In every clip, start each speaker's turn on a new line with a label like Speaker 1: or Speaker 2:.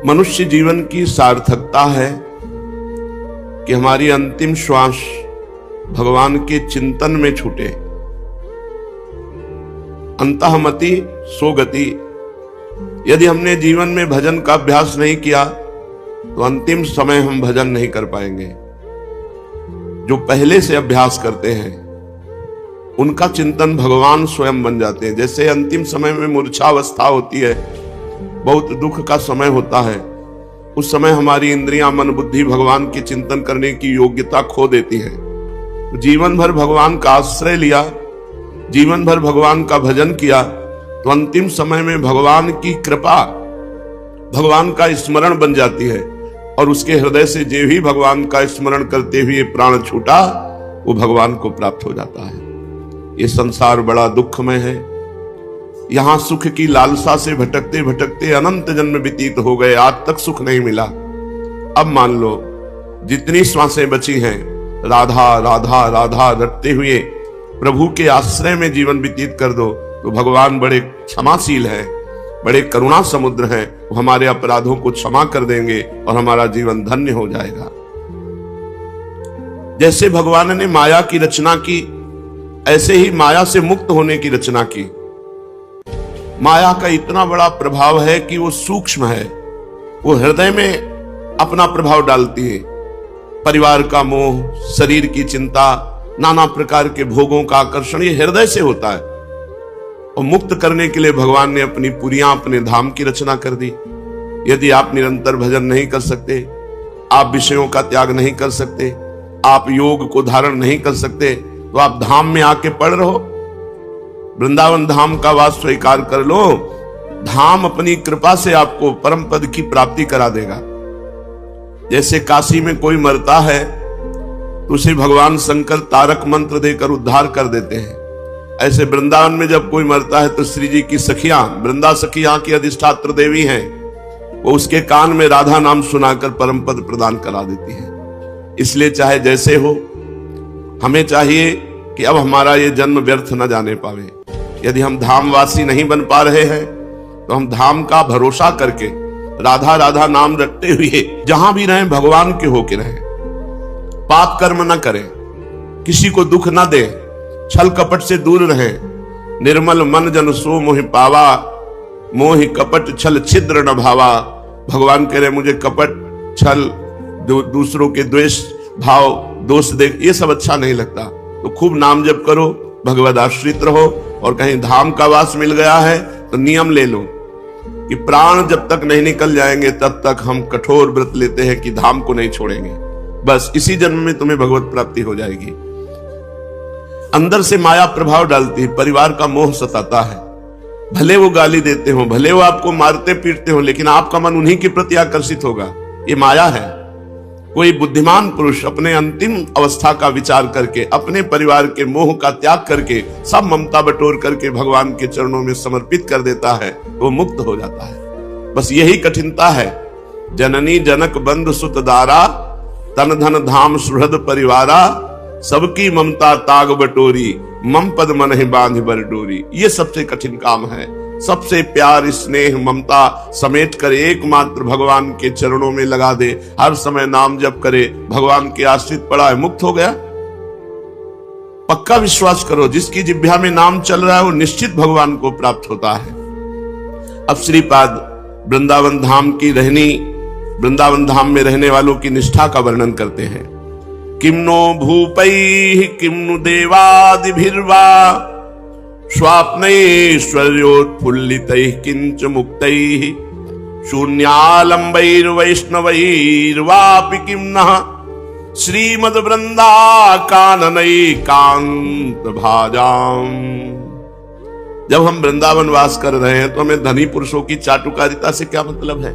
Speaker 1: मनुष्य जीवन की सार्थकता है कि हमारी अंतिम श्वास भगवान के चिंतन में छूटे। अंतःमति सो गति। यदि हमने जीवन में भजन का अभ्यास नहीं किया तो अंतिम समय हम भजन नहीं कर पाएंगे। जो पहले से अभ्यास करते हैं उनका चिंतन भगवान स्वयं बन जाते हैं। जैसे अंतिम समय में मूर्छावस्था होती है, बहुत दुख का समय होता है, उस समय हमारी इंद्रियां, मन, बुद्धि भगवान के चिंतन करने की योग्यता खो देती है। जीवन भर भगवान का आश्रय लिया, जीवन भर भगवान का भजन किया तो अंतिम समय में भगवान की कृपा, भगवान का स्मरण बन जाती है और उसके हृदय से जो भी भगवान का स्मरण करते हुए प्राण छूटा वो भगवान को प्राप्त हो जाता है। ये संसार बड़ा दुखमय है। यहां सुख की लालसा से भटकते भटकते अनंत जन्म व्यतीत हो गए, आज तक सुख नहीं मिला। अब मान लो जितनी श्वासें बची हैं राधा राधा राधा रटते हुए प्रभु के आश्रय में जीवन व्यतीत कर दो तो भगवान बड़े क्षमाशील हैं, बड़े करुणा समुद्र हैं। वो हमारे अपराधों को क्षमा कर देंगे और हमारा जीवन धन्य हो जाएगा। जैसे भगवान ने माया की रचना की, ऐसे ही माया से मुक्त होने की रचना की। माया का इतना बड़ा प्रभाव है कि वो सूक्ष्म है, वो हृदय में अपना प्रभाव डालती है। परिवार का मोह, शरीर की चिंता, नाना प्रकार के भोगों का आकर्षण ये हृदय से होता है। और मुक्त करने के लिए भगवान ने अपनी पुरियां, अपने धाम की रचना कर दी। यदि आप निरंतर भजन नहीं कर सकते, आप विषयों का त्याग नहीं कर सकते, आप योग को धारण नहीं कर सकते, तो आप धाम में आके पड़ रहो। वृंदावन धाम का वास स्वीकार कर लो। धाम अपनी कृपा से आपको परम पद की प्राप्ति करा देगा। जैसे काशी में कोई मरता है तो उसे भगवान शंकर तारक मंत्र देकर उद्धार कर देते हैं। ऐसे वृंदावन में जब कोई मरता है तो श्री जी की सखियां, वृंदा सखी यहाँ की अधिष्ठात्र देवी हैं, वो उसके कान में राधा नाम सुनाकर परम पद प्रदान करा देती है। इसलिए चाहे जैसे हो, हमें चाहिए कि अब हमारा ये जन्म व्यर्थ न जाने पावे। यदि हम धामवासी नहीं बन पा रहे हैं तो हम धाम का भरोसा करके राधा राधा नाम रटते हुए जहां भी रहें भगवान के होके रहें। पाप कर्म न करें, किसी को दुख न दें, छल कपट से दूर रहें। निर्मल मन जन सो मोहि पावा, मोहि कपट छल छिद्र न भावा। भगवान कह रहे मुझे कपट, छल, दूसरों के द्वेष भाव, दोष देख, ये सब अच्छा नहीं लगता। तो खूब नाम जप करो, भगवद आश्रित रहो। और कहीं धाम का वास मिल गया है तो नियम ले लो कि प्राण जब तक नहीं निकल जाएंगे तब तक हम कठोर व्रत लेते हैं कि धाम को नहीं छोड़ेंगे। बस इसी जन्म में तुम्हें भगवत प्राप्ति हो जाएगी। अंदर से माया प्रभाव डालती है, परिवार का मोह सताता है। भले वो गाली देते हो, भले वो आपको मारते पीटते हो, लेकिन आपका मन उन्हीं के प्रति आकर्षित होगा। ये माया है। कोई बुद्धिमान पुरुष अपने अंतिम अवस्था का विचार करके, अपने परिवार के मोह का त्याग करके, सब ममता बटोर करके भगवान के चरणों में समर्पित कर देता है, वो मुक्त हो जाता है। बस यही कठिनता है। जननी जनक बंधु सुत दारा, तन धन धाम सुहृद परिवारा, सबकी ममता ताग बटोरी, मम पद मन ही बांध बर डोरी। ये सबसे कठिन काम है। सबसे प्यार, स्नेह, ममता समेट कर एकमात्र भगवान के चरणों में लगा दे, हर समय नाम जप करे, भगवान के आश्रित पड़ा है, मुक्त हो गया। पक्का विश्वास करो, जिसकी जिह्वा में नाम चल रहा है वो निश्चित भगवान को प्राप्त होता है। अब श्रीपाद वृंदावन धाम की रहनी, वृंदावन धाम में रहने वालों की निष्ठा का वर्णन करते हैं। किम्नो भूपैः किम्नु देवादिभिर्वा, स्वाप्नैश्वर्योत्फुल्लितैः किंच मुक्तैः, शून्यालंबैर्वैष्णवैर्वापि किम्नः, श्रीमद्वृंदा काननैकांत भाजाम। जब हम वृंदावन वास कर रहे हैं तो हमें धनी पुरुषों की चाटुकारिता से क्या मतलब है?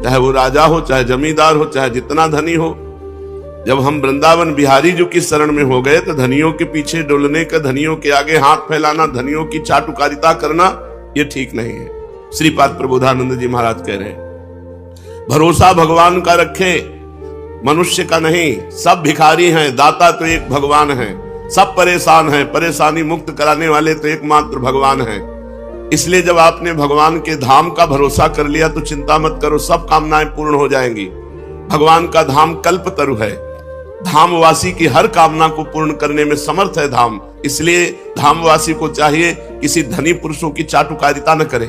Speaker 1: चाहे वो राजा हो, चाहे जमींदार हो, चाहे जितना धनी हो। जब हम वृंदावन बिहारी जी की शरण में हो गए तो धनियों के पीछे डोलने का, धनियों के आगे हाथ फैलाना, धनियों की चाटुकारिता करना, ये ठीक नहीं है। श्रीपाद प्रबोधानंद जी महाराज कह रहे हैं भरोसा भगवान का रखे, मनुष्य का नहीं। सब भिखारी हैं, दाता तो एक भगवान है। सब परेशान हैं, परेशानी मुक्त कराने वाले तो एकमात्र भगवान हैं। इसलिए जब आपने भगवान के धाम का भरोसा कर लिया तो चिंता मत करो, सब कामनाएं पूर्ण हो जाएंगी। भगवान का धाम कल्पतरु है, धामवासी की हर कामना को पूर्ण करने में समर्थ है धाम। इसलिए धामवासी को चाहिए किसी धनी पुरुषों की चाटुकारिता न करे,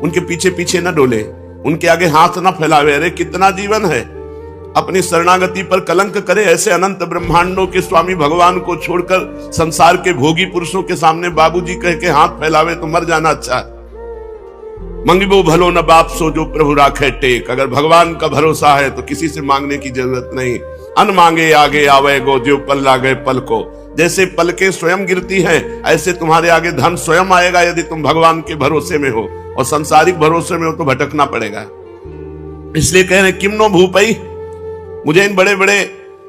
Speaker 1: उनके पीछे पीछे न डोले, उनके आगे हाथ न फैलावे। अरे कितना जीवन है, अपनी शरणागति पर कलंक करे। ऐसे अनंत ब्रह्मांडों के स्वामी भगवान को छोड़कर संसार के भोगी पुरुषों के सामने बाबूजी कह के हाथ फैलावे तो मर जाना अच्छा है। मंगिबो भलो न बाप सो जो प्रभु राखे टेक। अगर भगवान का भरोसा है तो किसी से मांगने की जरूरत नहीं। अन मांगे आगे आवे गो, जो पल लागे पल को। जैसे पलकें स्वयं गिरती हैं, ऐसे तुम्हारे आगे धन स्वयं आएगा यदि तुम भगवान के भरोसे में हो। और सांसारिक भरोसे में हो तो भटकना पड़ेगा। इसलिए कह रहे किम नो भूपई, मुझे इन बड़े बड़े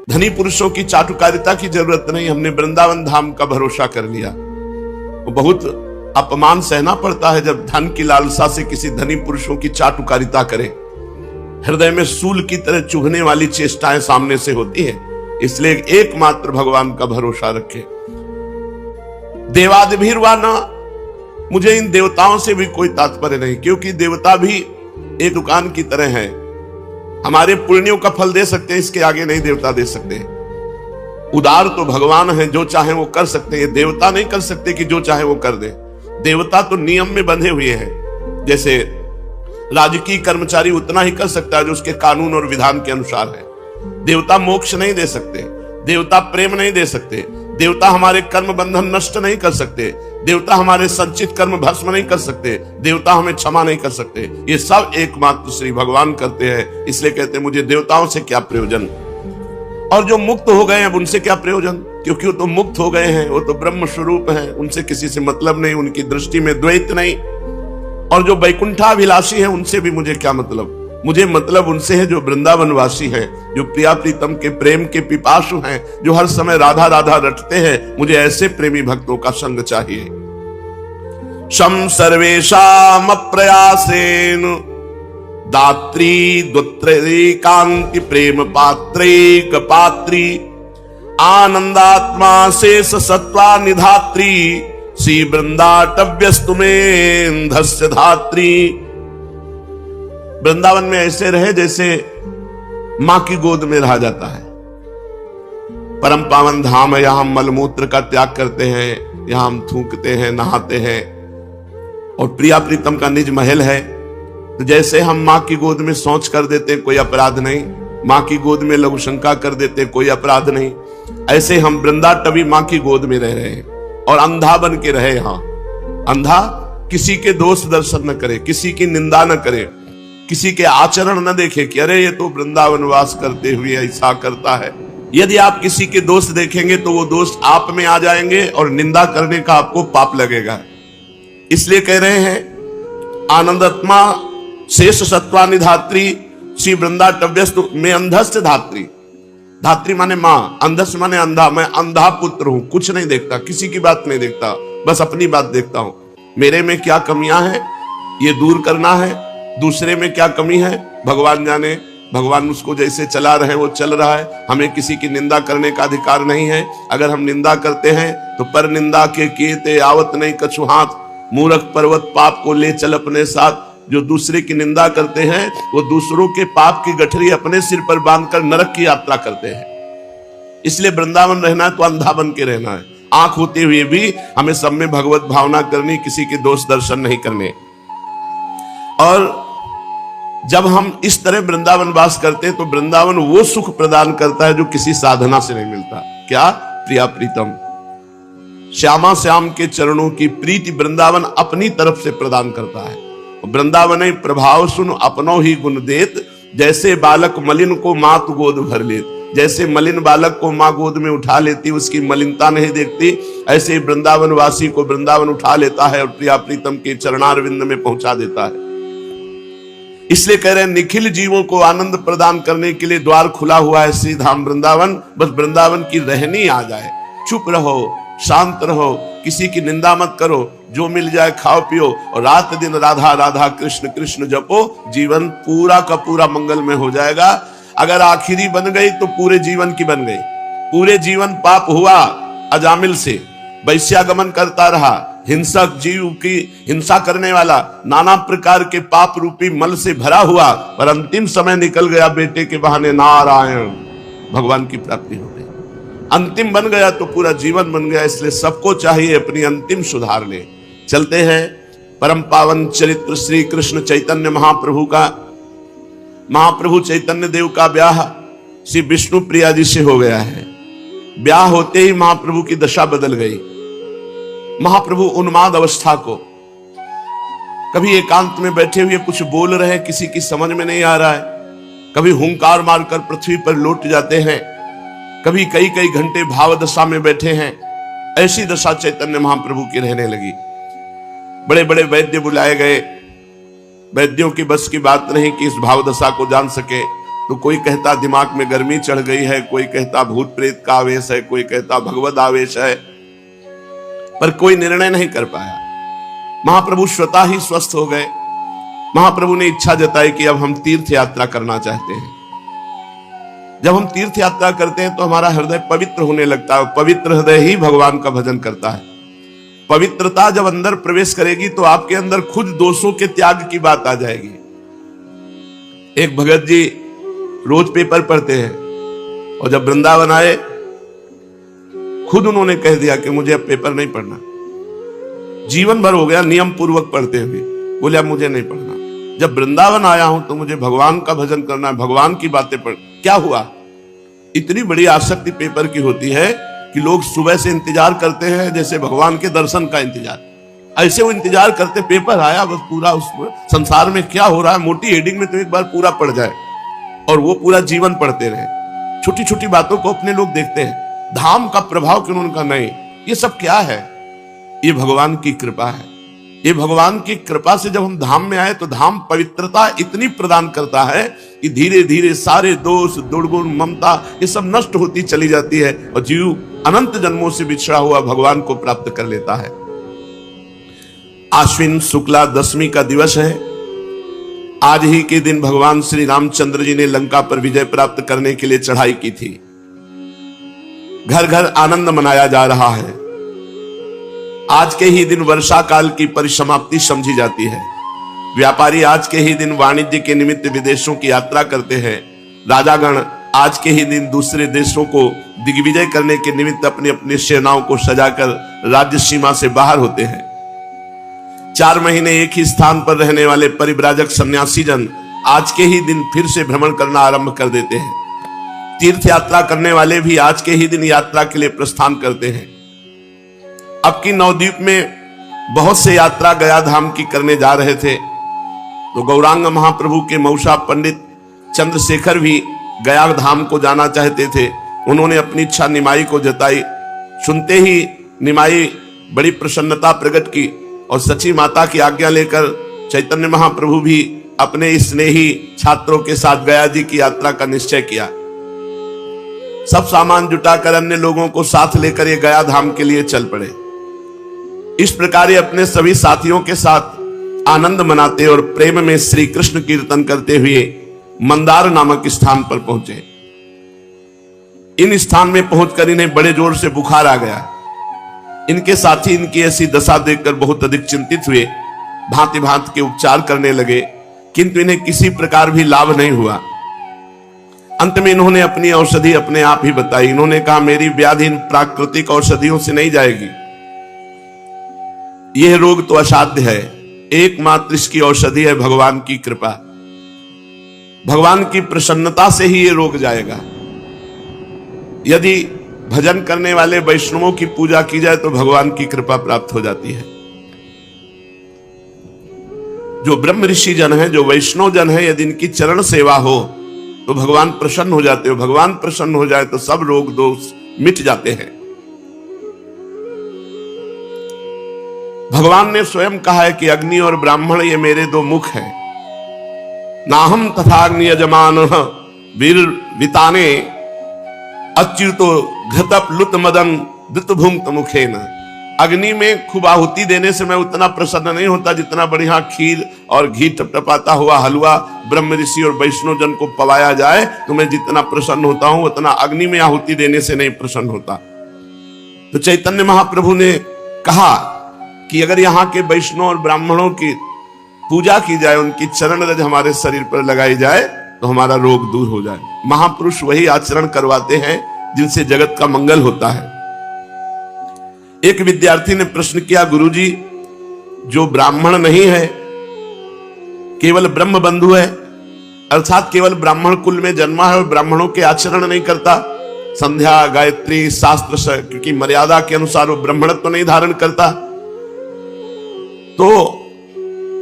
Speaker 1: धनी पुरुषों की चाटुकारिता की जरूरत नहीं। हमने वृंदावन धाम का भरोसा कर लिया। बहुत अपमान सहना पड़ता है जब धन की लालसा से किसी धनी पुरुषों की चाटुकारिता करे। हृदय में सूल की तरह चुभने वाली चेष्टाएं सामने से होती है। इसलिए एकमात्र भगवान का भरोसा रखे। देवादिभिर्वाना, मुझे इन देवताओं से भी कोई तात्पर्य नहीं, क्योंकि देवता भी एक दुकान की तरह है। हमारे पुण्यों का फल दे सकते हैं, इसके आगे नहीं देवता दे सकते। उदार तो भगवान है, जो चाहे वो कर सकते हैं। देवता नहीं कर सकते कि जो चाहे वो कर दे। देवता तो नियम में बंधे हुए हैं। जैसे राजकीय कर्मचारी उतना ही कर सकता है जो उसके कानून और विधान के अनुसार है। देवता मोक्ष नहीं दे सकते, देवता प्रेम नहीं दे सकते, देवता हमारे कर्म बंधन नष्ट नहीं कर सकते, देवता हमारे संचित कर्म भस्म नहीं कर सकते, देवता हमें क्षमा नहीं कर सकते। ये सब एकमात्र श्री भगवान करते हैं। इसलिए कहते हैं मुझे देवताओं से क्या प्रयोजन। और जो मुक्त हो गए अब उनसे क्या प्रयोजन, क्योंकि वो तो मुक्त हो गए हैं, वो तो ब्रह्म स्वरूप हैं, उनसे किसी से मतलब नहीं, उनकी दृष्टि में द्वैत नहीं। और जो वैकुंठाभिलाषी है उनसे भी मुझे क्या मतलब। मुझे मतलब उनसे है जो वृंदावनवासी हैं, जो प्रिया प्रीतम के प्रेम के पिपासु हैं, जो हर समय राधा राधा रटते हैं। मुझे ऐसे प्रेमी भक्तों का संग चाहिए। शम सर्वेषाम अप्रयासेन दात्री द्वत्रे कांति प्रेम पात्रैक पात्री आनंदात्मा शेष सत्वा निधात्री श्री वृंदाटव्यस्तुमें धस्य धात्री। वृंदावन में ऐसे रहे जैसे मां की गोद में रहा जाता है। परम पावन धाम है, यहां हम मलमूत्र का त्याग करते हैं, यहां हम थूकते हैं, नहाते हैं। और प्रिया प्रीतम का निज महल है। तो जैसे हम मां की गोद में शौच कर देते कोई अपराध नहीं, मां की गोद में लघु शंका कर देते कोई अपराध नहीं, ऐसे हम वृंदाटवी मां की गोद में रह रहे हैं। और अंधा बन के रहे। यहां अंधा किसी के दोष दर्शन न करे, किसी की निंदा न करे, किसी के आचरण न देखे कि अरे ये तो वृंदावन वास करते हुए ऐसा करता है। यदि आप किसी के दोष देखेंगे तो वो दोष आप में आ जाएंगे और निंदा करने का आपको पाप लगेगा। इसलिए कह रहे हैं आनंदात्मा शेष सत्वानि धात्री श्री वृंदाटव्यस्तु में अंधस्य धात्री। धात्री माने मां, अंधस्य माने अंधा। मैं अंधा पुत्र हूं, कुछ नहीं देखता, किसी की बात नहीं देखता, बस अपनी बात देखता हूं। मेरे में क्या कमियां हैं ये दूर करना है, दूसरे में क्या कमी है भगवान जाने। भगवान उसको जैसे चला रहे वो चल रहा है। हमें किसी की निंदा करने का अधिकार नहीं है। अगर हम निंदा करते हैं तो पर निंदा के कीते आवत नहीं कछु हाथ। मूर्ख पर्वत पाप को ले चल अपने साथ। जो दूसरे की निंदा करते हैं वो दूसरों के पाप की गठरी अपने सिर पर बांधकर नरक की यात्रा करते हैं। इसलिए वृंदावन रहना है तो अंधा बन के रहना है। आंख होते हुए भी हमें सब में भगवत भावना करनी, किसी के दोष दर्शन नहीं करने। और जब हम इस तरह वृंदावन वास करते हैं तो वृंदावन वो सुख प्रदान करता है जो किसी साधना से नहीं मिलता। क्या? प्रिया प्रीतम श्यामा श्याम के चरणों की प्रीति वृंदावन अपनी तरफ से प्रदान करता है। वृंदावन प्रभाव सुन अपनो ही गुण देत, जैसे बालक मलिन को मात गोद भर लेत। जैसे मलिन बालक को मां गोद में उठा लेती, उसकी मलिनता नहीं देखती, ऐसे वृंदावन वासी को वृंदावन उठा लेता है और प्रिया प्रीतम के चरणारविंद में पहुंचा देता है। इसलिए कह रहे हैं निखिल जीवों को आनंद प्रदान करने के लिए द्वार खुला हुआ है श्री धाम वृंदावन। बस वृंदावन की रहनी आ जाए। चुप रहो, शांत रहो, किसी की निंदा मत करो, जो मिल जाए खाओ पियो और रात दिन राधा राधा कृष्ण कृष्ण जपो। जीवन पूरा का पूरा मंगल में हो जाएगा। अगर आखिरी बन गई तो पूरे जीवन की बन गई। पूरे जीवन पाप हुआ अजामिल से, वैश्यागमन करता रहा, हिंसक जीव की हिंसा करने वाला, नाना प्रकार के पाप रूपी मल से भरा हुआ, पर अंतिम समय निकल गया बेटे के बहाने नारायण, भगवान की प्राप्ति हो गई। अंतिम बन गया तो पूरा जीवन बन गया। इसलिए सबको चाहिए अपनी अंतिम सुधार ले। चलते हैं परम पावन चरित्र श्री कृष्ण चैतन्य महाप्रभु का। महाप्रभु चैतन्य देव का ब्याह श्री विष्णु प्रिया जी से हो गया है। ब्याह होते ही महाप्रभु की दशा बदल गई। महाप्रभु उन्माद अवस्था को, कभी एकांत में बैठे हुए कुछ बोल रहे हैं, किसी की समझ में नहीं आ रहा है, कभी हुंकार मारकर पृथ्वी पर लौट जाते हैं, कभी कई कई घंटे भाव दशा में बैठे हैं। ऐसी दशा चैतन्य महाप्रभु की रहने लगी। बड़े बड़े वैद्य बुलाए गए, वैद्यों की बस की बात नहीं कि इस भाव दशा को जान सके। तो कोई कहता दिमाग में गर्मी चढ़ गई है, कोई कहता भूत प्रेत का आवेश है, कोई कहता भगवत आवेश है, पर कोई निर्णय नहीं कर पाया। महाप्रभु स्वतः ही स्वस्थ हो गए। महाप्रभु ने इच्छा जताई कि अब हम तीर्थ यात्रा करना चाहते हैं। जब हम तीर्थ यात्रा करते हैं तो हमारा हृदय पवित्र होने लगता है। पवित्र हृदय ही भगवान का भजन करता है। पवित्रता जब अंदर प्रवेश करेगी तो आपके अंदर खुद दोषों के त्याग की बात आ जाएगी। एक भगत जी रोज पेपर पढ़ते हैं और जब वृंदावन आए खुद उन्होंने कह दिया कि मुझे अब पेपर नहीं पढ़ना। जीवन भर हो गया नियम पूर्वक पढ़ते हुए, बोले अब मुझे नहीं पढ़ना। जब वृंदावन आया हूं तो मुझे भगवान का भजन करना है, भगवान की बातें पढ़। क्या हुआ? इतनी बड़ी आसक्ति पेपर की होती है कि लोग सुबह से इंतजार करते हैं जैसे भगवान के दर्शन का इंतजार। ऐसे वो इंतजार करते, पेपर आया बस पूरा उस संसार में क्या हो रहा है मोटी हेडिंग में तो एक बार पूरा पढ़ जाए, और वो पूरा जीवन पढ़ते रहे। छोटी छोटी बातों को अपने लोग देखते हैं, धाम का प्रभाव क्यों उनका नहीं। ये सब क्या है? ये भगवान की कृपा है। ये भगवान की कृपा से जब हम धाम में आए तो धाम पवित्रता इतनी प्रदान करता है कि धीरे धीरे सारे दोष, दुर्गुण, ममता ये सब नष्ट होती चली जाती है और जीव अनंत जन्मों से बिछड़ा हुआ भगवान को प्राप्त कर लेता है। आश्विन शुक्ला दशमी का दिवस है। आज ही के दिन भगवान श्री रामचंद्र जी ने लंका पर विजय प्राप्त करने के लिए चढ़ाई की थी। घर घर आनंद मनाया जा रहा है। आज के ही दिन वर्षा काल की परिसमाप्ति समझी जाती है। व्यापारी आज के ही दिन वाणिज्य के निमित्त विदेशों की यात्रा करते हैं। राजागण आज के ही दिन दूसरे देशों को दिग्विजय करने के निमित्त अपनी अपनी सेनाओं को सजाकर राज्य सीमा से बाहर होते हैं। 4 महीने एक ही स्थान पर रहने वाले परिव्राजक सन्यासी जन आज के ही दिन फिर से भ्रमण करना आरंभ कर देते हैं। तीर्थ यात्रा करने वाले भी आज के ही दिन यात्रा के लिए प्रस्थान करते हैं। अब की नवद्वीप में बहुत से यात्रा गया धाम की करने जा रहे थे, तो गौरांग महाप्रभु के मौसा पंडित चंद्रशेखर भी गया धाम को जाना चाहते थे। उन्होंने अपनी इच्छा निमाई को जताई। सुनते ही निमाई बड़ी प्रसन्नता प्रकट की और सची माता की आज्ञा लेकर चैतन्य महाप्रभु भी अपने स्नेही छात्रों के साथ गया जी की यात्रा का निश्चय किया। सब सामान जुटाकर अन्य लोगों को साथ लेकर ये गया धाम के लिए चल पड़े। इस प्रकार ये अपने सभी साथियों के साथ आनंद मनाते और प्रेम में श्री कृष्ण कीर्तन करते हुए मंदार नामक स्थान पर पहुंचे। इन स्थान में पहुंचकर इन्हें बड़े जोर से बुखार आ गया। इनके साथी इनकी ऐसी दशा देखकर बहुत अधिक चिंतित हुए, भांति भांति के उपचार करने लगे, किंतु इन्हें किसी प्रकार भी लाभ नहीं हुआ। अंत में इन्होंने अपनी औषधि अपने आप ही बताई। इन्होंने कहा मेरी व्याधि इन प्राकृतिक औषधियों से नहीं जाएगी। यह रोग तो असाध्य है, एकमात्र इसकी औषधि है भगवान की कृपा। भगवान की प्रसन्नता से ही यह रोग जाएगा। यदि भजन करने वाले वैष्णवों की पूजा की जाए तो भगवान की कृपा प्राप्त हो जाती है। जो ब्रह्म ऋषि जन है, जो वैष्णव जन है, यदि इनकी चरण सेवा हो तो भगवान प्रसन्न हो जाते हो। भगवान प्रसन्न हो जाए तो सब रोग दोष मिट जाते हैं। भगवान ने स्वयं कहा है कि अग्नि और ब्राह्मण ये मेरे 2 मुख हैं। नाहम तथा अग्नि यजमान वीर विताने अच्युतो घृतप लुत मदन दुतभुंक्त मुखे न। अग्नि में खूब आहुति देने से मैं उतना प्रसन्न नहीं होता जितना बढ़िया खीर और घी टपटपाता हुआ हलवा ब्रह्म ऋषि और वैष्णव जन को पवाया जाए तो मैं जितना प्रसन्न होता हूं उतना अग्नि में आहुति देने से नहीं प्रसन्न होता। तो चैतन्य महाप्रभु ने कहा कि अगर यहाँ के वैष्णव और ब्राह्मणों की पूजा की जाए, उनकी चरण रज हमारे शरीर पर लगाई जाए तो हमारा रोग दूर हो जाए। महापुरुष वही आचरण करवाते हैं जिनसे जगत का मंगल होता है। एक विद्यार्थी ने प्रश्न किया, गुरुजी, जो ब्राह्मण नहीं है, केवल ब्रह्म बंधु है, अर्थात केवल ब्राह्मण कुल में जन्मा है और ब्राह्मणों के आचरण नहीं करता, संध्या गायत्री शास्त्र की मर्यादा के अनुसार वो ब्राह्मणत्व नहीं धारण करता, तो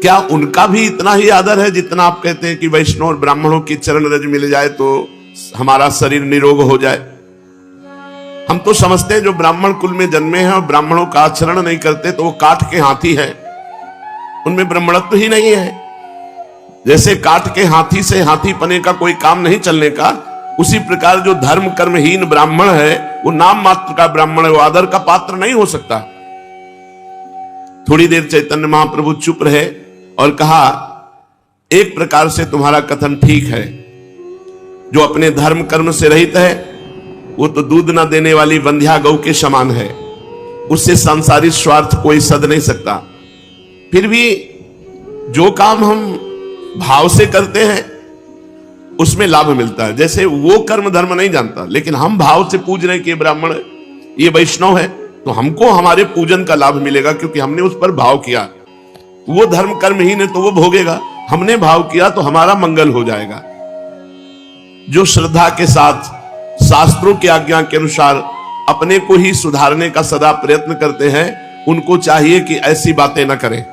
Speaker 1: क्या उनका भी इतना ही आदर है जितना आप कहते हैं कि वैष्णव और ब्राह्मणों की चरण रज मिल जाए तो हमारा शरीर निरोग हो जाए? हम तो समझते हैं जो ब्राह्मण कुल में जन्मे हैं और ब्राह्मणों का आचरण नहीं करते तो वो काठ के हाथी है, उनमें ब्राह्मणत्व ही नहीं है। जैसे काठ के हाथी से हाथी पने का कोई काम नहीं चलने का, उसी प्रकार जो धर्म कर्महीन ब्राह्मण है वो नाम मात्र का ब्राह्मण है, वो आदर का पात्र नहीं हो सकता। थोड़ी देर चैतन्य महाप्रभु चुप रहे और कहा, एक प्रकार से तुम्हारा कथन ठीक है, जो अपने धर्म कर्म से रहित है वो तो दूध न देने वाली वंध्या गौ के समान है, उससे सांसारिक स्वार्थ कोई सद नहीं सकता। फिर भी जो काम हम भाव से करते हैं उसमें लाभ मिलता है। जैसे वो कर्म धर्म नहीं जानता, लेकिन हम भाव से पूज रहे हैं कि ये ब्राह्मण है, ये वैष्णव है, तो हमको हमारे पूजन का लाभ मिलेगा क्योंकि हमने उस पर भाव किया। वो धर्म कर्महीन है तो वो भोगेगा, हमने भाव किया तो हमारा मंगल हो जाएगा। जो श्रद्धा के साथ शास्त्रों की आज्ञा के अनुसार अपने को ही सुधारने का सदा प्रयत्न करते हैं, उनको चाहिए कि ऐसी बातें न करें,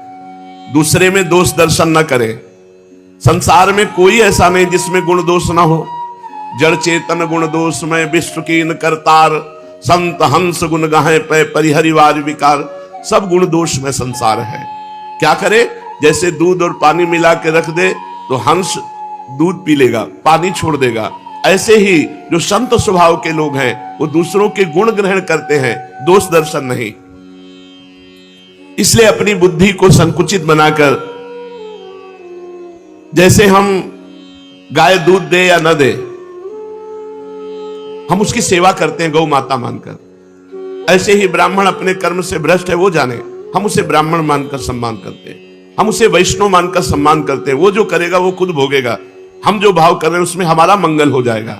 Speaker 1: दूसरे में दोष दर्शन न करें। संसार में कोई ऐसा नहीं जिसमें गुण दोष ना हो। जड़ चेतन गुण दोष में विश्व कीन करतार, संत हंस गुण गाहे पे परिहरिवार विकार। सब गुण दोष में संसार है। क्या करे? जैसे दूध और पानी मिला के रख दे तो हंस दूध पी लेगा, पानी छोड़ देगा। ऐसे ही जो संत स्वभाव के लोग हैं वो दूसरों के गुण ग्रहण करते हैं, दोष दर्शन नहीं। इसलिए अपनी बुद्धि को संकुचित बनाकर, जैसे हम गाय दूध दे या न दे, हम उसकी सेवा करते हैं गौ माता मानकर, ऐसे ही ब्राह्मण अपने कर्म से भ्रष्ट है वो जाने, हम उसे ब्राह्मण मानकर सम्मान करते हैं, हम उसे वैष्णव मानकर सम्मान करते हैं। वो जो करेगा वो खुद भोगेगा, हम जो भाव कर रहे हैं उसमें हमारा मंगल हो जाएगा।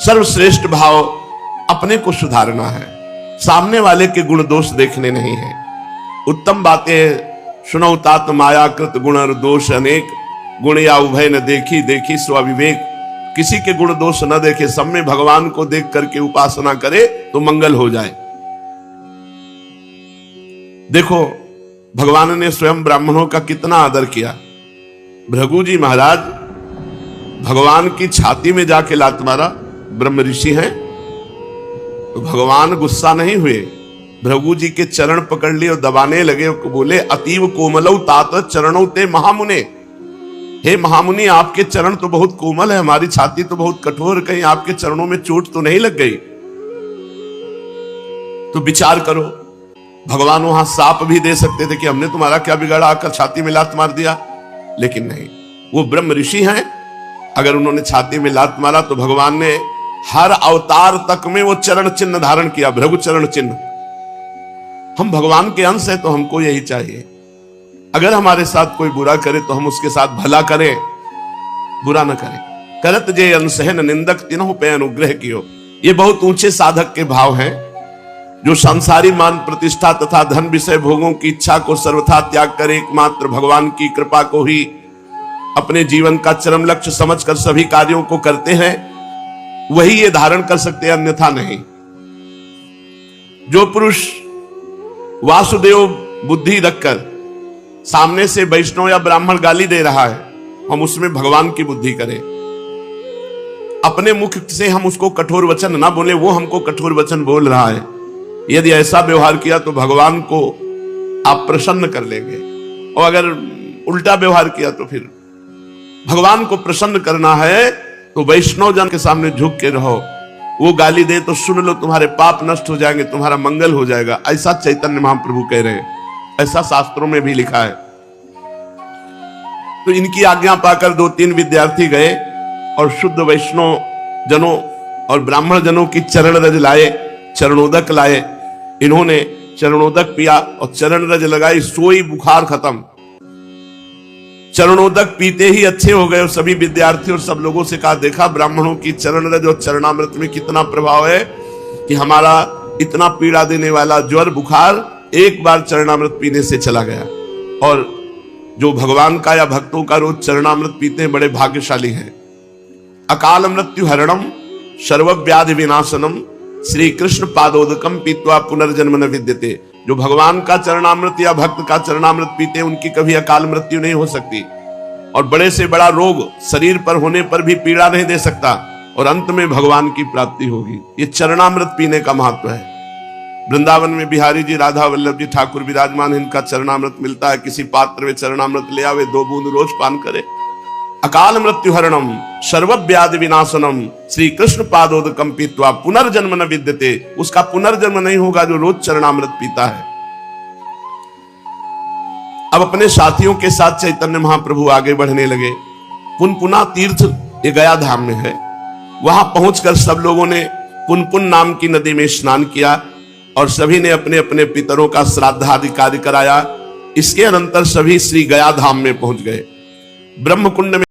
Speaker 1: सर्वश्रेष्ठ भाव अपने को सुधारना है, सामने वाले के गुण दोष देखने नहीं है। उत्तम बातें सुनो तात मायाकृत गुण और दोष अनेक, गुण या उभय न देखी देखी स्वविवेक। किसी के गुण दोष न देखे, सब में भगवान को देख करके उपासना करे तो मंगल हो जाए। देखो भगवान ने स्वयं ब्राह्मणों का कितना आदर किया। भृगु जी महाराज भगवान की छाती में जाके लात मारा, ब्रह्म ऋषि हैं, तो भगवान गुस्सा नहीं हुए, भृगु जी के चरण पकड़ लिए और दबाने लगे, बोले अतीव कोमलौ तात चरणौ ते महामुने। हे महामुनि, आपके चरण तो बहुत कोमल है, हमारी छाती तो बहुत कठोर, कहीं आपके चरणों में चोट तो नहीं लग गई? तो विचार करो, भगवान वहां साप भी दे सकते थे कि हमने तुम्हारा क्या बिगाड़ा, आकर छाती में लात मार दिया, लेकिन नहीं, वो ब्रह्म ऋषि हैं। अगर उन्होंने छाती में लात मारा तो भगवान ने हर अवतार तक में वो चरण चिन्ह धारण किया, भृगु चरण चिन्ह। हम भगवान के अंश हैं तो हमको यही चाहिए। अगर हमारे साथ कोई बुरा करे तो हम उसके साथ भला करें, बुरा न करें। करत जे अनसहन निंदक तिन्हु पे अनुग्रह कियो। ये बहुत ऊंचे साधक के भाव हैं, जो संसारी मान प्रतिष्ठा तथा धन विषय भोगों की इच्छा को सर्वथा त्याग कर एकमात्र भगवान की कृपा को ही अपने जीवन का चरम लक्ष्य समझकर सभी कार्यों को करते हैं, वही ये धारण कर सकते हैं, अन्यथा नहीं। जो पुरुष वासुदेव बुद्धि रखकर सामने से वैष्णव या ब्राह्मण गाली दे रहा है, हम उसमें भगवान की बुद्धि करें। अपने मुख से हम उसको कठोर वचन ना बोले, वो हमको कठोर वचन बोल रहा है। यदि ऐसा व्यवहार किया तो भगवान को आप प्रसन्न कर लेंगे, और अगर उल्टा व्यवहार किया तो फिर भगवान को प्रसन्न करना है तो वैष्णव जन के सामने झुक के रहो। वो गाली दे तो सुन लो, तुम्हारे पाप नष्ट हो जाएंगे, तुम्हारा मंगल हो जाएगा, ऐसा चैतन्य महाप्रभु कह रहे हैं, ऐसा शास्त्रों में भी लिखा है। तो इनकी आज्ञा पाकर 2-3 विद्यार्थी गए और शुद्ध वैष्णव जनों और ब्राह्मण जनों की चरण रज लाए, चरणोदक लाए। इन्होंने चरणोदक पिया और चरण रज लगाई, सोई बुखार खत्म। चरणोदक पीते ही अच्छे हो गए। और सभी विद्यार्थी और सब लोगों से कहा, देखा ब्राह्मणों की चरण रज और चरणामृत में कितना प्रभाव है कि हमारा इतना पीड़ा देने वाला ज्वर बुखार एक बार चरणामृत पीने से चला गया। और जो भगवान का या भक्तों का रोज चरणामृत पीते हैं बड़े भाग्यशाली हैं। अकाल मृत्यु हरणम सर्वव्याधि विनाशनम श्री कृष्ण पादोदकम पीत्वा पुनर्जन्म न विद्यते। जो भगवान का चरणामृत या भक्त का चरणामृत पीते हैं उनकी कभी अकाल मृत्यु नहीं हो सकती, और बड़े से बड़ा रोग शरीर पर होने पर भी पीड़ा नहीं दे सकता, और अंत में भगवान की प्राप्ति होगी। ये चरणामृत पीने का महत्व है। वृंदावन में बिहारी जी, राधा वल्लभ जी ठाकुर विराजमान, इनका चरणामृत मिलता है। किसी पात्र में चरणामृत ले आवे, 2 बूंद रोज पान करे। अकाल मृत्यु हरणम सर्वव्याधि विनाशनम श्री कृष्ण पादोदकम पीत्वा पुनर्जन्म न विद्यते। उसका पुनर्जन्म नहीं होगा जो रोज चरणामृत पीता है। अब अपने साथियों के साथ चैतन्य महाप्रभु आगे बढ़ने लगे। पुनपुना तीर्थ ये गया धाम में है। वहां पहुंचकर सब लोगों ने पुनपुन नाम की नदी में स्नान किया और सभी ने अपने अपने पितरों का श्राद्धादि कार्य कराया। इसके अनंतर सभी श्री गया धाम में पहुंच गए। ब्रह्मकुंड में